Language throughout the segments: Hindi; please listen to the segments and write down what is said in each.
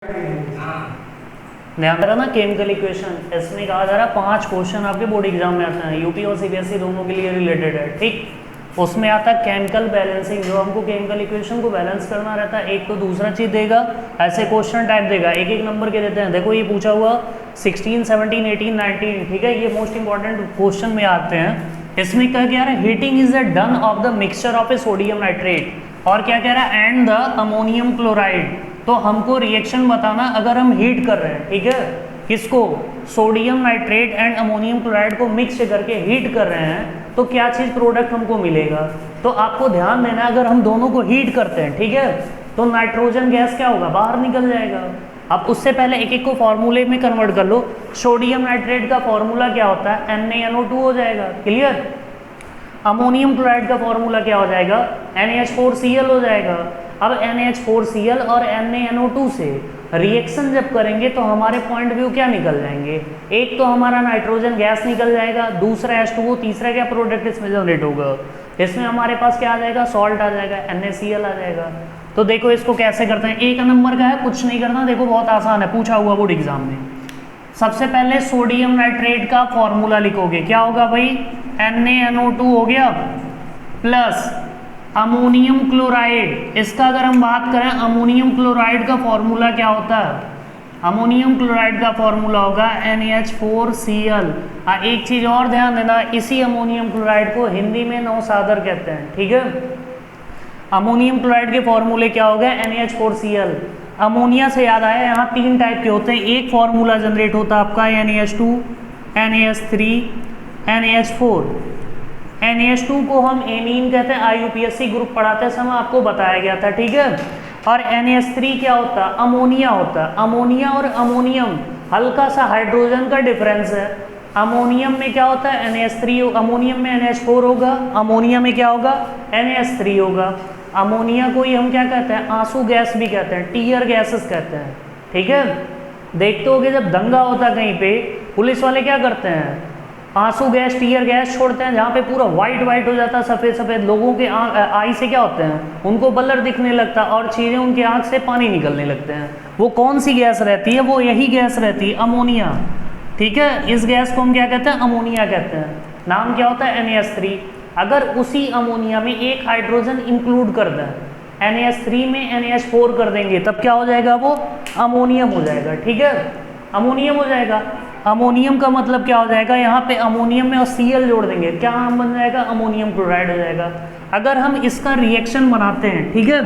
ध्यान रहा ना केमिकल इक्वेशन, इसमें कहा जा रहा है 5 क्वेश्चन आपके बोर्ड एग्जाम में आते हैं, यूपी और सीबीएसई दोनों के लिए रिलेटेड है। ठीक, उसमें आता है केमिकल बैलेंसिंग, जो हमको केमिकल इक्वेशन को बैलेंस करना रहता है। एक तो दूसरा चीज़ देगा, ऐसे क्वेश्चन टाइप देगा, एक एक नंबर के देते हैं। देखो ये पूछा हुआ 16, 17, 18, 19, ठीक है, ये मोस्ट इंपॉर्टेंट क्वेश्चन में आते हैं। इसमें क्या कह रहा है, heating is the done of the mixture of A sodium nitrate, और क्या कह रहा है, एंड द अमोनियम क्लोराइड। तो हमको रिएक्शन बताना अगर हम हीट कर रहे हैं, ठीक है, किसको, sodium nitrate and ammonium chloride को मिक्स करके हीट कर रहे हैं, तो क्या चीज़ प्रोडक्ट हमको मिलेगा। तो आपको ध्यान देना, अगर हम दोनों को हीट करते हैं, ठीक है, तो नाइट्रोजन गैस क्या होगा, बाहर निकल जाएगा। अब उससे पहले एक एक को फॉर्मूले में कन्वर्ट कर लो। सोडियम नाइट्रेट का फॉर्मूला क्या होता है, NaNO2 हो जाएगा, क्लियर। अमोनियम क्लोराइड का फॉर्मूला क्या हो जाएगा, NaH4Cl हो जाएगा। अब NaH4Cl और NaNO2 से रिएक्शन जब करेंगे तो हमारे पॉइंट व्यू क्या निकल जाएंगे, एक तो हमारा नाइट्रोजन गैस निकल जाएगा, दूसरा H2O, तीसरा क्या प्रोडक्ट इसमें जनरेट होगा, इसमें हमारे पास क्या आ जाएगा, सॉल्ट आ जाएगा, NaCl आ जाएगा। तो देखो इसको कैसे करते हैं, एक नंबर का है, कुछ नहीं करना, देखो बहुत आसान है, पूछा हुआ बोर्ड एग्जाम में। सबसे पहले सोडियम नाइट्रेट का फॉर्मूला लिखोगे, क्या होगा भाई, NaNO2 हो गया प्लस अमोनियम क्लोराइड। इसका अगर हम बात करें, अमोनियम क्लोराइड का फॉर्मूला क्या होता है, अमोनियम क्लोराइड का फॉर्मूला होगा NaH4Cl। एक चीज और ध्यान देना, इसी अमोनियम क्लोराइड को हिंदी में नौसादर कहते हैं, ठीक है। अमोनियम क्लोराइड के फॉर्मूले क्या हो गए, NaH4Cl। अमोनिया से याद आया, यहाँ 3 टाइप के होते हैं, एक फॉर्मूला जनरेट होता है आपका NaH2, NaH3, NaH4। NaH2 को हम एमीन कहते हैं, IUPAC ग्रुप पढ़ाते समय आपको बताया गया था, ठीक है। और NaH3 क्या होता है, अमोनिया होता है। अमोनिया और अमोनियम हल्का सा हाइड्रोजन का डिफरेंस है। अमोनियम में क्या होता है, NaH3, अमोनियम में NaH4 होगा, अमोनिया में क्या होगा, NaH3 होगा। अमोनिया को ही हम क्या कहते हैं, आंसू गैस भी कहते हैं, टीयर गैसेस कहते हैं, ठीक है। देखते होगे जब दंगा होता है कहीं पे, पुलिस वाले क्या करते हैं, आंसू गैस, टीयर गैस छोड़ते हैं, जहाँ पे पूरा वाइट वाइट हो जाता है, सफ़ेद सफ़ेद, लोगों के आई से क्या होते हैं, उनको बलर दिखने लगता है और चीज़ें उनके आँख से पानी निकलने लगते हैं। वो कौन सी गैस रहती है, वो यही गैस रहती है, अमोनिया, ठीक है। इस गैस को हम क्या कहते हैं, अमोनिया कहते हैं। नाम क्या होता है, NaH3। अगर उसी अमोनिया में एक हाइड्रोजन इंक्लूड कर दें, NaH3 में NaH4 कर देंगे, तब क्या हो जाएगा, वो अमोनियम हो जाएगा, ठीक है, अमोनियम हो जाएगा। अमोनियम का मतलब क्या हो जाएगा, यहाँ पे अमोनियम में और Cl जोड़ देंगे, क्या नाम बन जाएगा, अमोनियम क्लोराइड हो जाएगा। अगर हम इसका रिएक्शन बनाते हैं, ठीक है,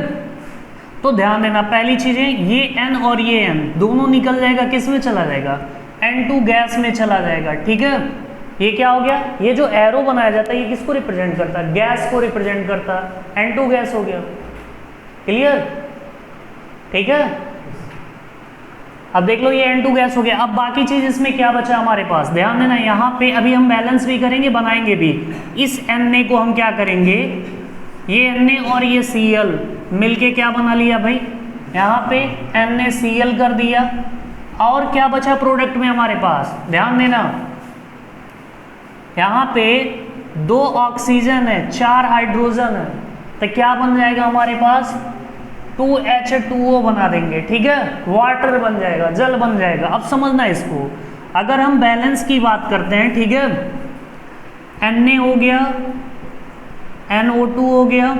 तो ध्यान देना, पहली चीज़ें ये N और ये N दोनों निकल जाएगा, किस में चला जाएगा, N2 गैस में चला जाएगा, ठीक है। ये क्या हो गया, ये जो एरो बनाया जाता है ये किसको रिप्रेजेंट करता है, गैस को रिप्रेजेंट करता है, N2 गैस हो गया, क्लियर, ठीक है। अब देख लो ये N2 गैस हो गया। अब बाकी चीज इसमें क्या बचा हमारे पास, ध्यान देना, यहाँ पे अभी हम बैलेंस भी करेंगे, बनाएंगे भी। इस Na को हम क्या करेंगे, ये Na और ये Cl मिलके क्या बना लिया भाई, यहाँ पे NaCl कर दिया। और क्या बचा प्रोडक्ट में हमारे पास, ध्यान देना, यहाँ पे 2 ऑक्सीजन है, 4 हाइड्रोजन है, तो क्या बन जाएगा हमारे पास, 2H2O बना देंगे, ठीक है, वाटर बन जाएगा, जल बन जाएगा। अब समझना इसको, अगर हम बैलेंस की बात करते हैं, ठीक है, Na हो गया, NO2 हो गया,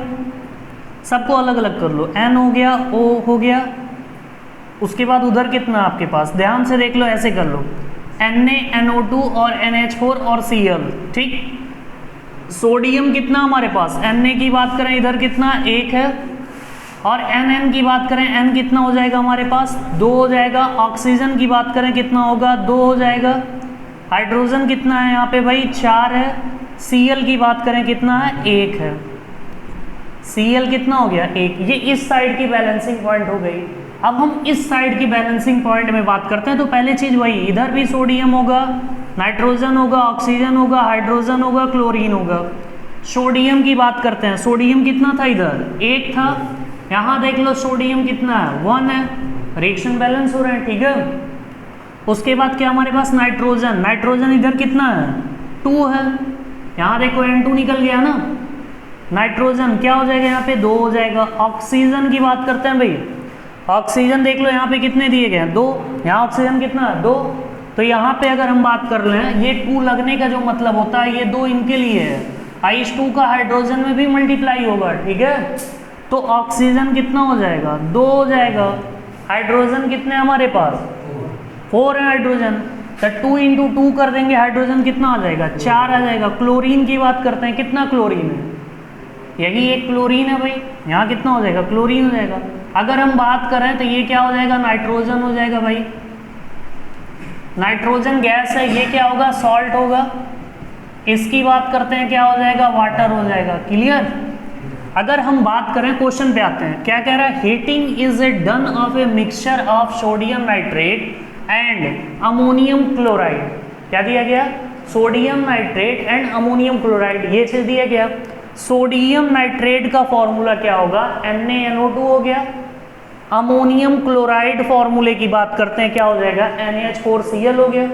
सबको अलग अलग कर लो, N हो गया, O हो गया, उसके बाद उधर कितना आपके पास, ध्यान से देख लो, ऐसे कर लो, Na, NO2 और NH4 और Cl, ठीक। सोडियम कितना हमारे पास, Na की बात करें इधर कितना, 1 है, और N की बात करें, N कितना हो जाएगा हमारे पास, 2 हो जाएगा। ऑक्सीजन की बात करें कितना होगा, 2 हो जाएगा। हाइड्रोजन कितना है यहाँ पे भाई, 4 है। Cl की बात करें कितना है, 1 है। Cl कितना हो गया, 1। ये इस साइड की बैलेंसिंग पॉइंट हो गई। अब हम इस साइड की बैलेंसिंग पॉइंट में बात करते हैं, तो पहले चीज वही, इधर भी सोडियम होगा, नाइट्रोजन होगा, ऑक्सीजन होगा, हाइड्रोजन होगा, क्लोरीन होगा। सोडियम की बात करते हैं, सोडियम कितना था इधर, 1 था, यहाँ देख लो सोडियम कितना है, 1 है, रिएक्शन बैलेंस हो रहे हैं, ठीक है। उसके बाद क्या हमारे पास, नाइट्रोजन, नाइट्रोजन इधर कितना है, 2 है, यहाँ देखो N2 निकल गया ना, नाइट्रोजन क्या हो जाएगा यहाँ पे, 2 हो जाएगा। ऑक्सीजन की बात करते हैं भाई, ऑक्सीजन देख लो यहाँ पे कितने दिए गए हैं, 2, यहाँ ऑक्सीजन कितना है 2, तो यहाँ पे अगर हम बात कर लें ये 2 लगने का जो मतलब होता है ये 2 इनके लिए है, H2 का हाइड्रोजन में भी मल्टीप्लाई होगा, ठीक है। तो ऑक्सीजन कितना हो जाएगा 2 हो जाएगा, हाइड्रोजन कितने हमारे पास 4 है हाइड्रोजन, तो 2 × 2 कर देंगे, हाइड्रोजन कितना आ जाएगा 4 आ जाएगा। क्लोरीन की बात करते हैं, कितना क्लोरीन है, यही एक क्लोरीन है भाई, यहाँ कितना हो जाएगा क्लोरीन हो जाएगा। अगर हम बात करें तो ये क्या हो जाएगा नाइट्रोजन हो जाएगा भाई, नाइट्रोजन गैस है, ये क्या होगा सॉल्ट होगा। इसकी बात करते हैं क्या हो जाएगा वाटर हो जाएगा, क्लियर। अगर हम बात करें क्वेश्चन पे आते हैं, क्या कह रहा है, heating is a done of a mixture of sodium nitrate and ammonium chloride, क्या दिया गया sodium nitrate and ammonium chloride, ये चीज दिया गया। सोडियम नाइट्रेट का फॉर्मूला क्या होगा NaNO2 हो गया, अमोनियम क्लोराइड फॉर्मूले की बात करते हैं क्या हो जाएगा NH4Cl हो गया,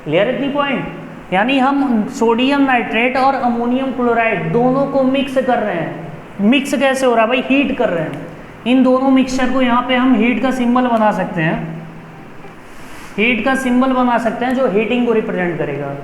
क्लियर इतनी पॉइंट। यानी हम सोडियम नाइट्रेट और अमोनियम क्लोराइड दोनों को मिक्स कर रहे हैं। मिक्स कैसे हो रहा है भाई, हीट कर रहे हैं। इन दोनों मिक्सचर को यहाँ पे हम हीट का सिंबल बना सकते हैं, हीट का सिंबल बना सकते हैं जो हीटिंग को रिप्रेजेंट करेगा।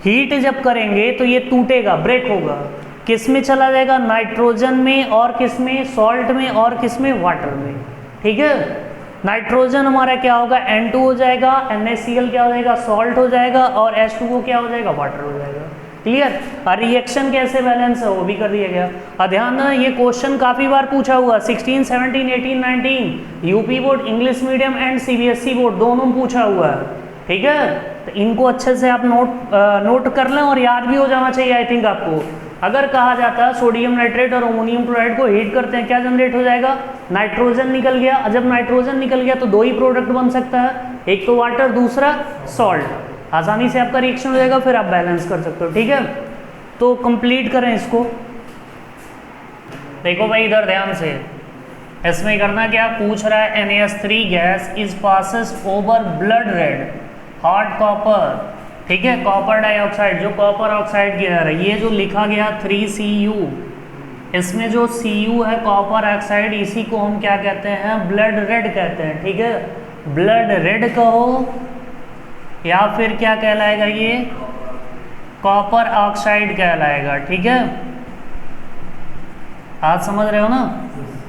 हीट जब करेंगे तो ये टूटेगा, ब्रेक होगा, किस में चला जाएगा नाइट्रोजन में, और किस में सॉल्ट में, और किस में वाटर में, ठीक है। नाइट्रोजन हमारा क्या होगा N2 हो जाएगा, NaCl क्या हो जाएगा सॉल्ट हो जाएगा, और H2O क्या हो जाएगा वाटर हो जाएगा, क्लियर। और रिएक्शन कैसे बैलेंस है वो भी कर दिया गया। और ध्यान देना ये क्वेश्चन काफ़ी बार पूछा हुआ, 16, 17, 18, 19 UP board English medium and CBSE board दोनों पूछा हुआ है, ठीक है। तो इनको अच्छे से आप नोट कर लें और याद भी हो जाना चाहिए आई थिंक आपको। अगर कहा जाता है सोडियम नाइट्रेट और अमोनियम क्लोराइड को हीट करते हैं क्या जनरेट हो जाएगा नाइट्रोजन निकल गया। जब नाइट्रोजन निकल गया तो 2 ही प्रोडक्ट बन सकता है, एक तो वाटर दूसरा सॉल्ट। आसानी से आपका रिएक्शन हो जाएगा, फिर आप बैलेंस कर सकते हो, ठीक है। तो कंप्लीट करें इसको। देखो भाई इधर ध्यान से, इसमें करना क्या पूछ रहा है, NaS3 gas is passes over blood red hot copper, ठीक है, कॉपर डाइऑक्साइड, जो कॉपर ऑक्साइड की है, ये जो लिखा गया 3Cu, इसमें जो Cu है कॉपर ऑक्साइड, इसी को हम क्या कहते हैं ब्लड रेड कहते हैं, ठीक है। ब्लड रेड कहो या फिर क्या कहलाएगा ये कॉपर ऑक्साइड कहलाएगा, ठीक है। आज समझ रहे हो ना।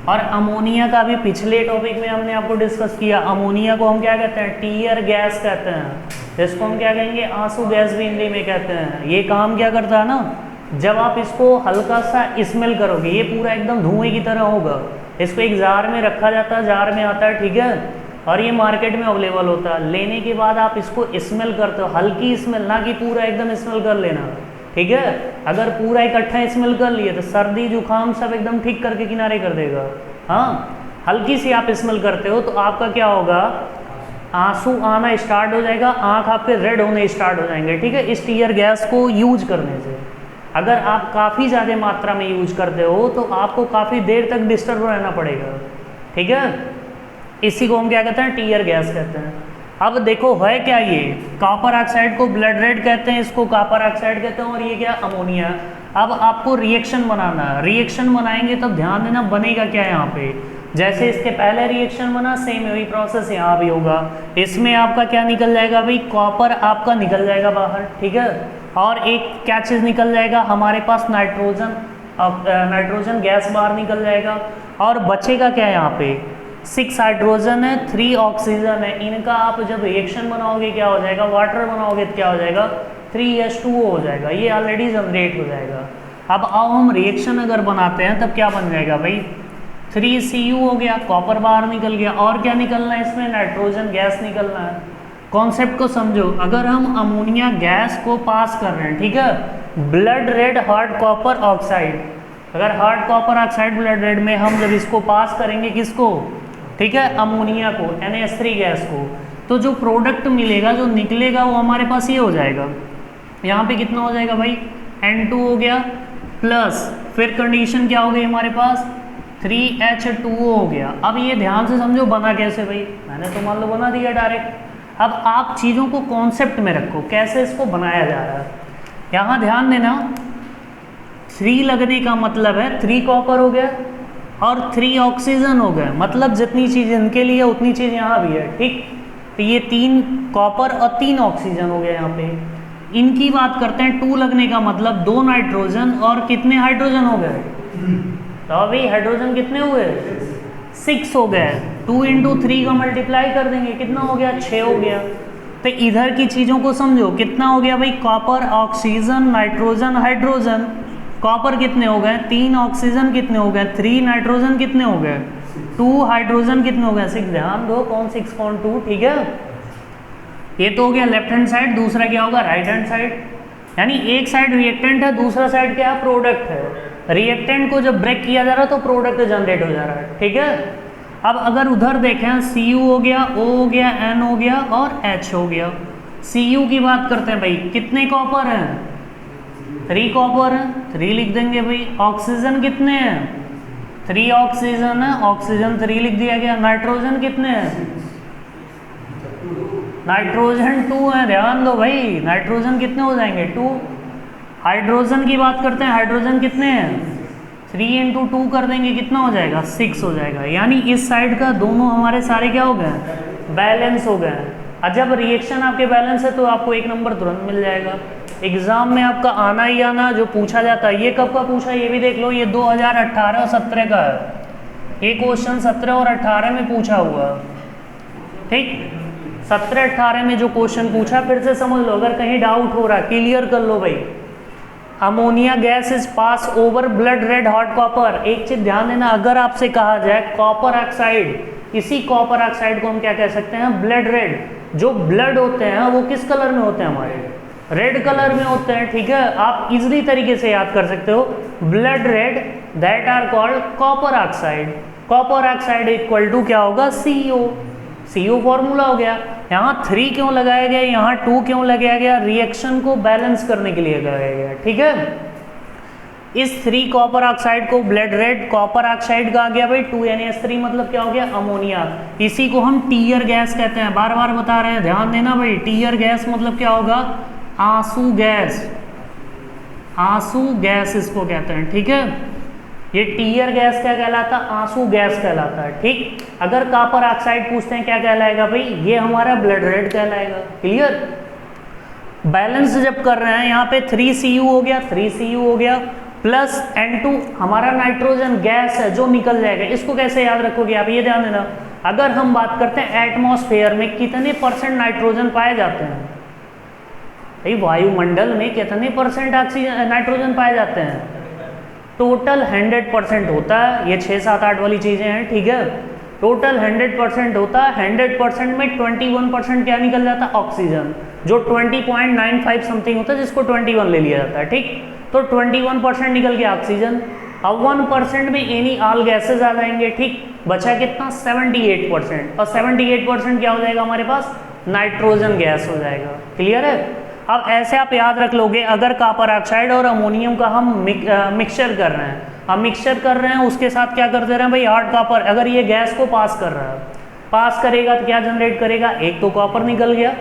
और अमोनिया का भी पिछले टॉपिक में हमने आपको डिस्कस किया, अमोनिया को हम क्या कहते हैं टीयर गैस कहते हैं, इसको हम क्या कहेंगे आंसू गैस भी हिंदी में कहते हैं। ये काम क्या करता है ना, जब आप इसको हल्का सा स्मेल करोगे ये पूरा एकदम धुएं की तरह होगा, इसको एक जार में रखा जाता है, जार में आता है, ठीक है, और ये मार्केट में अवेलेबल होता है। लेने के बाद आप इसको स्मेल करते हो, हल्की स्मेल, ना कि पूरा एकदम स्मेल कर लेना, ठीक है। अगर पूरा इकट्ठा स्मेल कर लिए तो सर्दी जुकाम सब एकदम ठीक करके किनारे कर देगा। हाँ, हल्की सी आप स्मेल करते हो तो आपका क्या होगा, आंसू आना स्टार्ट हो जाएगा, आंख आपके रेड होने स्टार्ट हो जाएंगे, ठीक है, इस टीयर गैस को यूज करने से। अगर आप काफ़ी ज़्यादा मात्रा में यूज करते हो तो आपको काफ़ी देर तक डिस्टर्ब रहना पड़ेगा, ठीक है। इसी को हम क्या कहते हैं टीयर गैस कहते हैं। अब देखो है क्या, ये कॉपर ऑक्साइड को ब्लड रेड कहते हैं, इसको कॉपर ऑक्साइड कहते हैं, और ये क्या अमोनिया। अब आपको रिएक्शन बनाना है, रिएक्शन बनाएंगे तब ध्यान देना बनेगा क्या यहाँ पे, जैसे इसके पहले रिएक्शन बना सेम वही प्रोसेस यहाँ भी होगा। इसमें आपका क्या निकल जाएगा भाई, कॉपर आपका निकल जाएगा बाहर, ठीक है, और एक क्या चीज़ निकल जाएगा हमारे पास नाइट्रोजन, नाइट्रोजन गैस बाहर निकल जाएगा, और बचेगा क्या यहाँ पे 6 हाइड्रोजन है 3 ऑक्सीजन है। इनका आप जब रिएक्शन बनाओगे क्या हो जाएगा, वाटर बनाओगे तो क्या हो जाएगा 3H2O हो जाएगा, ये ऑलरेडी जनरेट हो जाएगा। अब आओ हम रिएक्शन अगर बनाते हैं तब क्या बन जाएगा भाई 3Cu हो गया, कॉपर बाहर निकल गया, और क्या निकलना है इसमें नाइट्रोजन गैस निकलना है। कॉन्सेप्ट को समझो, अगर हम अमोनिया गैस को पास कर रहे हैं, ठीक है, blood red hard copper oxide, अगर hard copper oxide blood red में हम जब इसको पास करेंगे किसको, ठीक है, अमोनिया को, NaS3 गैस को, तो जो प्रोडक्ट मिलेगा जो निकलेगा वो हमारे पास ये हो जाएगा, यहाँ पे कितना हो जाएगा भाई N2 हो गया, प्लस फिर कंडीशन क्या हो गई हमारे पास 3H2O हो गया। अब ये ध्यान से समझो बना कैसे भाई, मैंने तो मान लो बना दिया डायरेक्ट। अब आप चीज़ों को कॉन्सेप्ट में रखो कैसे इसको बनाया जा रहा है। यहाँ ध्यान देना 3 लगने का मतलब है 3 कॉपर हो गया, और 3 ऑक्सीजन हो गए, मतलब जितनी चीज़ इनके लिए उतनी चीज़ यहाँ भी है, ठीक। तो ये 3 कॉपर और 3 ऑक्सीजन हो गए यहाँ पे। इनकी बात करते हैं, 2 लगने का मतलब 2 नाइट्रोजन और कितने हाइड्रोजन हो गए, तो अभी हाइड्रोजन कितने हुए, 6 हो गए। 2 इंटू 3 का मल्टीप्लाई कर देंगे, कितना हो गया, 6 हो गया। तो इधर की चीज़ों को समझो, कितना हो गया भाई, copper, oxygen, nitrogen, hydrogen. Copper कितने हो गए, 3, ऑक्सीजन कितने हो गए, 3, नाइट्रोजन कितने हो गए, 2, हाइड्रोजन कितने हो गए, 6। ध्यान दो कौन 6.2, ठीक है। ये तो हो गया लेफ्ट हैंड साइड, दूसरा क्या होगा, राइट हैंड साइड। यानी एक साइड रिएक्टेंट है, दूसरा साइड क्या है, प्रोडक्ट है। रिएक्टेंट को जब ब्रेक किया जा रहा है तो प्रोडक्ट जनरेट हो जा रहा है, ठीक है। अब अगर उधर देखें, Cu हो गया, O हो गया, N हो गया और H हो गया। Cu की बात करते हैं भाई, कितने कॉपर हैं, 3 कॉपर हैं, 3 लिख देंगे भाई। ऑक्सीजन कितने हैं, 3 ऑक्सीजन है, ऑक्सीजन 3 लिख दिया गया। नाइट्रोजन कितने हैं, नाइट्रोजन 2 है, ध्यान दो भाई, नाइट्रोजन कितने हो जाएंगे, 2। हाइड्रोजन की बात करते हैं, हाइड्रोजन कितने हैं, 3 इंटू 2 कर देंगे, कितना हो जाएगा, 6 हो जाएगा। यानी इस साइड का दोनों हमारे सारे क्या हो गए, बैलेंस हो गए। और जब रिएक्शन आपके बैलेंस है तो आपको 1 नंबर तुरंत मिल जाएगा। एग्जाम में आपका आना ही आना जो पूछा जाता है, ये कब का पूछा है ये भी देख लो, ये 2018 और 17 का है। ये क्वेश्चन 17 और 18 में पूछा हुआ, ठीक। 17-18 में जो क्वेश्चन पूछा, फिर से समझ लो, अगर कहीं डाउट हो रहा क्लियर कर लो भाई। Ammonia gas is pass over blood red hot copper. एक चीज ध्यान देना, अगर आपसे कहा जाए कॉपर ऑक्साइड, इसी कॉपर ऑक्साइड को हम क्या कह सकते हैं, ब्लड रेड। जो ब्लड होते हैं वो किस कलर में होते हैं, हमारे रेड कलर में होते हैं, ठीक है। आप इजीली तरीके से याद कर सकते हो, blood red that are called copper oxide. Copper oxide equal to क्या होगा, CO। CO फॉर्मूला हो गया। यहाँ 3 क्यों लगाया गया, यहाँ 2 क्यों लगाया गया, रिएक्शन को बैलेंस करने के लिए लगाया गया, ठीक है। इस 3 कॉपर ऑक्साइड को ब्लड रेड कॉपर ऑक्साइड कहा गया भाई। 2NH3 मतलब क्या हो गया, अमोनिया। इसी को हम टीयर गैस कहते हैं, बार बार बता रहे हैं, ध्यान देना भाई। टीयर गैस मतलब क्या होगा, आंसू गैस। आंसू गैस इसको कहते हैं, ठीक है। ये टीयर गैस क्या कहलाता है, आंसू गैस कहलाता है, ठीक। अगर कॉपर ऑक्साइड पूछते हैं क्या कहलाएगा भाई, ये हमारा ब्लड रेड कहलाएगा, क्लियर। बैलेंस जब कर रहे हैं यहाँ पे 3Cu हो गया, 3Cu हो गया प्लस N2 हमारा नाइट्रोजन गैस है जो निकल जाएगा। इसको कैसे याद रखोगे आप, ये ध्यान देना। अगर हम बात करते हैं एटमॉस्फेयर में कितने % नाइट्रोजन पाए जाते हैं भाई, वायुमंडल में कितने % ऑक्सीजन नाइट्रोजन पाए जाते हैं, टोटल 100% होता है। ये 6, 7, 8 वाली चीज़ें हैं, ठीक है। टोटल 100% होता है। 100% में 21% क्या निकल जाता है, ऑक्सीजन, जो 20.95 समथिंग होता है, जिसको 21 ले लिया जाता है, ठीक। तो 21% निकल गया ऑक्सीजन। अब 1% में एनी ऑल गैसेज आ जाएंगे, ठीक। बचा कितना, 78%। और 78% क्या हो जाएगा हमारे पास, नाइट्रोजन गैस हो जाएगा, क्लियर है। अब ऐसे आप याद रख लोगे, अगर कॉपर ऑक्साइड और अमोनियम का हम मिक्सचर कर रहे हैं, हम मिक्सचर कर रहे हैं, उसके साथ क्या कर दे रहे हैं भाई, हार्ड कॉपर। अगर ये गैस को पास कर रहा है, पास करेगा तो क्या जनरेट करेगा, एक तो कॉपर निकल गया,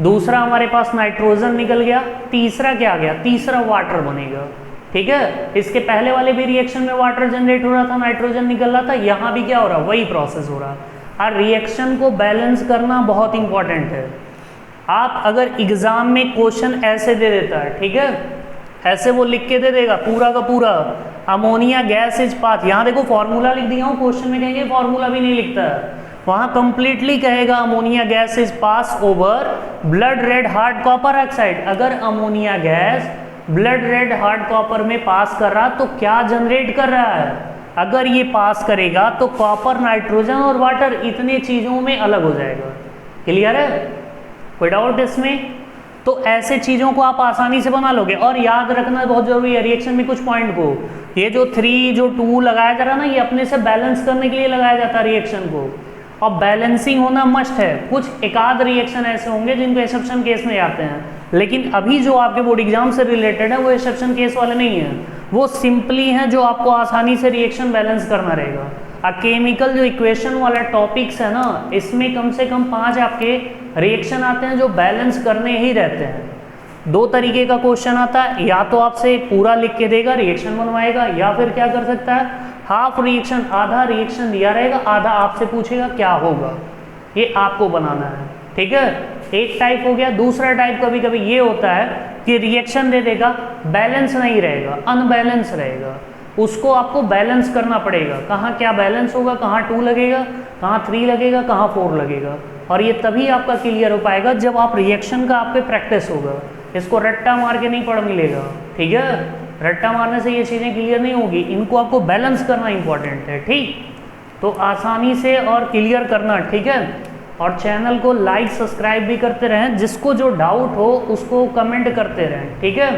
दूसरा हमारे पास नाइट्रोजन निकल गया, तीसरा क्या आ गया, तीसरा वाटर बनेगा, ठीक है। इसके पहले वाले भी रिएक्शन में वाटर जनरेट हो रहा था, नाइट्रोजन निकल रहा था, यहाँ भी क्या हो रहा, वही प्रोसेस हो रहा। और रिएक्शन को बैलेंस करना बहुत इंपॉर्टेंट है। आप अगर एग्जाम में क्वेश्चन ऐसे दे देता है, ठीक है, ऐसे वो लिख के दे देगा पूरा का पूरा, अमोनिया गैस इज पास, यहाँ देखो फॉर्मूला लिख दिया हूँ, क्वेश्चन में कहेंगे फॉर्मूला भी नहीं लिखता है, वहाँ कंप्लीटली कहेगा ammonia gas is pass over blood red hard copper oxide. अगर ammonia gas blood red hard copper में पास कर रहा तो क्या जनरेट कर रहा है, अगर ये पास करेगा तो कॉपर, नाइट्रोजन और वाटर इतने चीज़ों में अलग हो जाएगा, क्लियर है, कोई डाउट इसमें। तो ऐसे चीज़ों को आप आसानी से बना लोगे। और याद रखना बहुत जरूरी है रिएक्शन में कुछ पॉइंट को, ये जो 3 जो 2 लगाया जा रहा ना, ये अपने से बैलेंस करने के लिए लगाया जाता है रिएक्शन को, और बैलेंसिंग होना मस्ट है। कुछ एकाध रिएक्शन ऐसे होंगे जिनको एक्सेप्शन केस में आते हैं, लेकिन अभी जो आपके बोर्ड एग्जाम से रिलेटेड है वो एक्सेप्शन केस वाले नहीं हैं, वो सिंपली हैं जो आपको आसानी से रिएक्शन बैलेंस करना रहेगा। केमिकल जो इक्वेशन वाला टॉपिक्स है ना, इसमें कम से कम 5 आपके रिएक्शन आते हैं जो बैलेंस करने ही रहते हैं। 2 तरीके का क्वेश्चन आता है, या तो आपसे पूरा लिख के देगा, रिएक्शन बनवाएगा, या फिर क्या कर सकता है, हाफ रिएक्शन, आधा रिएक्शन दिया रहेगा, आधा आपसे पूछेगा क्या होगा, ये आपको बनाना है, ठीक है। एक टाइप हो गया। दूसरा टाइप कभी कभी ये होता है कि रिएक्शन दे देगा, बैलेंस नहीं रहेगा, अनबैलेंस रहेगा, उसको आपको बैलेंस करना पड़ेगा, कहाँ क्या बैलेंस होगा, कहाँ 2 लगेगा, कहाँ 3 लगेगा, कहाँ 4 लगेगा। और ये तभी आपका क्लियर हो पाएगा जब आप रिएक्शन का आप पे प्रैक्टिस होगा। इसको रट्टा मार के नहीं पढ़ मिलेगा, ठीक है। रट्टा मारने से ये चीज़ें क्लियर नहीं होगी, इनको आपको बैलेंस करना इंपॉर्टेंट है, ठीक। तो आसानी से और क्लियर करना, ठीक है। और चैनल को लाइक सब्सक्राइब भी करते रहें, जिसको जो डाउट हो उसको कमेंट करते रहें, ठीक है।